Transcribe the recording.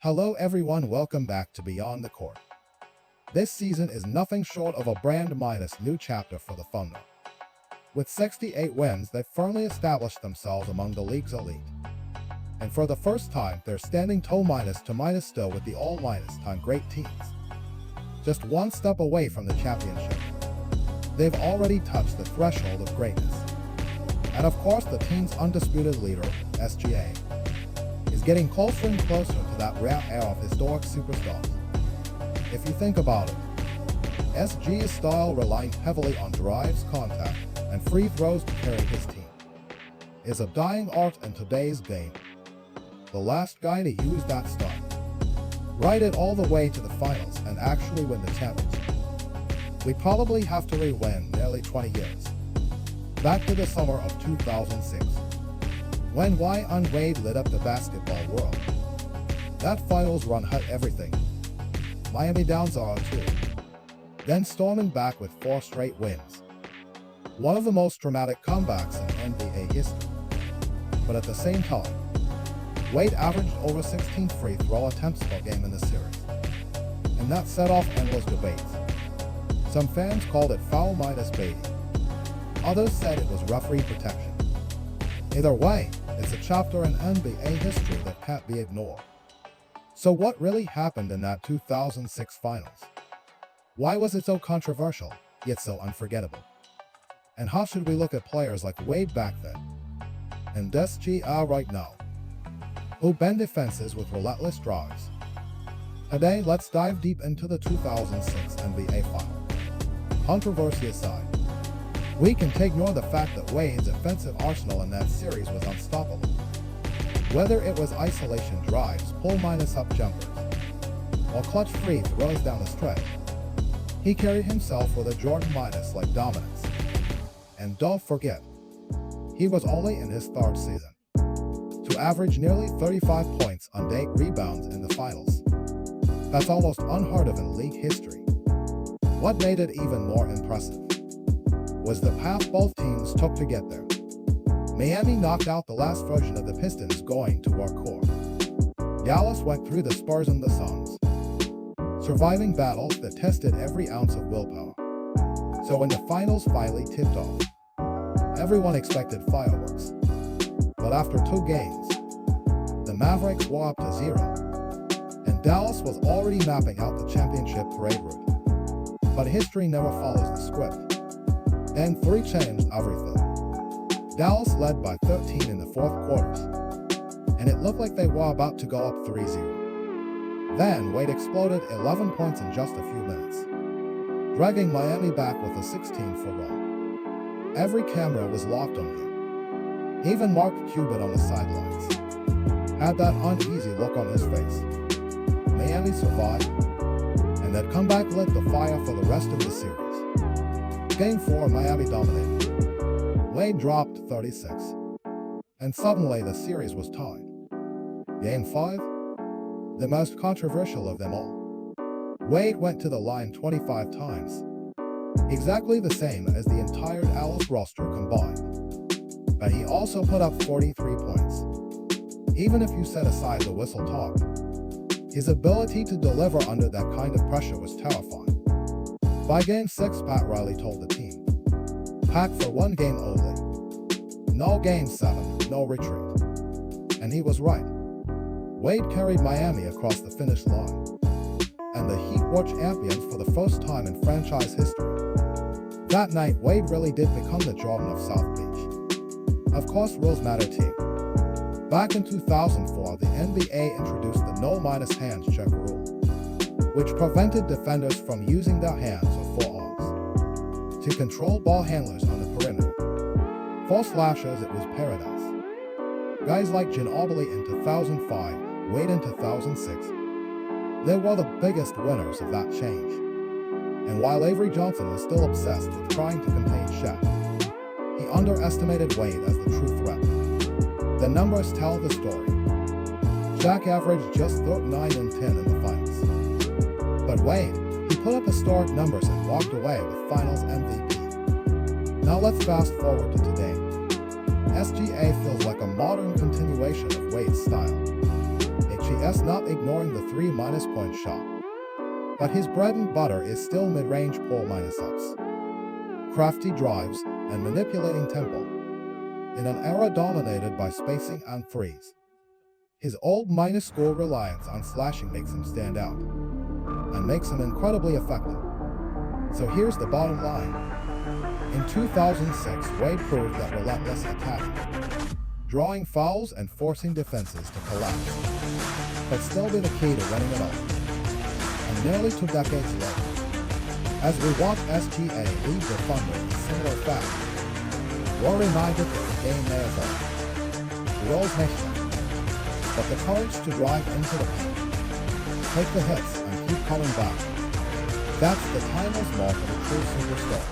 Hello everyone, welcome back to Beyond the Court. This season is nothing short of a brand minus new chapter for the Thunder. With 68 wins, they've firmly established themselves among the league's elite. And for the first time, they're standing toe minus to minus still with the all minus time great teams. Just one step away from the championship. They've already touched the threshold of greatness. And of course, the team's undisputed leader, SGA, is getting closer and closer to that rare era of historic superstars. If you think about it, SG's style relying heavily on drives, contact, and free throws to carry his team is a dying art in today's game. The last guy to use that style, ride it all the way to the finals and actually win the championship, we probably have to rewind nearly 20 years, back to the summer of 2006. When Dwyane Wade lit up the basketball world. That finals run had everything. Miami down 0-2, then storming back with 4 straight wins. One of the most dramatic comebacks in NBA history. But at the same time, Wade averaged over 16 free throw attempts per game in the series. And that set off endless debates. Some fans called it foul minus baiting. Others said it was referee protection. Either way, it's a chapter in NBA history that can't be ignored. So what really happened in that 2006 finals? Why was it so controversial, yet so unforgettable? And how should we look at players like Wade back then, and SGA right now, who bend defenses with relentless drives? Today, let's dive deep into the 2006 NBA final. Controversy aside, we can ignore the fact that Wade's offensive arsenal in that series was unstoppable. Whether it was isolation drives, pull minus up jumpers, or clutch free throws down the stretch, he carried himself with a Jordan minus like dominance. And don't forget, he was only in his third season. To average nearly 35 points on 8 rebounds in the finals. That's almost unheard of in league history. What made it even more impressive was the path both teams took to get there. Miami knocked out the last version of the Pistons going to work core. Dallas went through the Spurs and the Suns, surviving battles that tested every ounce of willpower. So when the finals finally tipped off, everyone expected fireworks. But after 2 games, the Mavericks were up to 0, and Dallas was already mapping out the championship parade route. But history never follows the script. Then 3 changed everything. Dallas led by 13 in the 4th quarters, and it looked like they were about to go up 3-0. Then Wade exploded 11 points in just a few minutes, dragging Miami back with a 16-4 run. Every camera was locked on him. Even Mark Cuban on the sidelines had that uneasy look on his face. Miami survived, and that comeback lit the fire for the rest of the series. Game 4, Miami dominated. Wade dropped 36, and suddenly the series was tied. Game 5, the most controversial of them all. Wade went to the line 25 times, exactly the same as the entire Dallas roster combined. But he also put up 43 points. Even if you set aside the whistle talk, his ability to deliver under that kind of pressure was terrifying. By Game 6, Pat Riley told the team, "Pack for 1 game only. No Game 7, no retreat." And he was right. Wade carried Miami across the finish line, and the Heat were champions for the first time in franchise history. That night, Wade really did become the Jordan of South Beach. Of course, rules matter too. Back in 2004, the NBA introduced the no minus hands check rule, which prevented defenders from using their hands or forearms to control ball handlers on the perimeter. For slashers, it was paradise. Guys like Ginobili in 2005, Wade in 2006, they were the biggest winners of that change. And while Avery Johnson was still obsessed with trying to contain Shaq, he underestimated Wade as the true threat. The numbers tell the story. Shaq averaged just 39 and 10 in the finals. But Wade, he put up historic numbers and walked away with Finals MVP. Now let's fast forward to today. SGA feels like a modern continuation of Wade's style. A cheap is not ignoring the 3 minus point shot. But his bread and butter is still mid-range pull minus ups, crafty drives, and manipulating tempo. In an era dominated by spacing and threes, his old minus score reliance on slashing makes him stand out, and makes him incredibly effective. So here's the bottom line. In 2006, Wade proved that relentless attacking, drawing fouls and forcing defenses to collapse, could still be the key to winning it all. And nearly 2 decades later, as we watch SGA lead the Thunder in similar fashion, we're reminded that the game may evolve. We always make them, but the courage to drive into the paint, take the hits, and keep coming back, that's the timeless mark of a true superstar.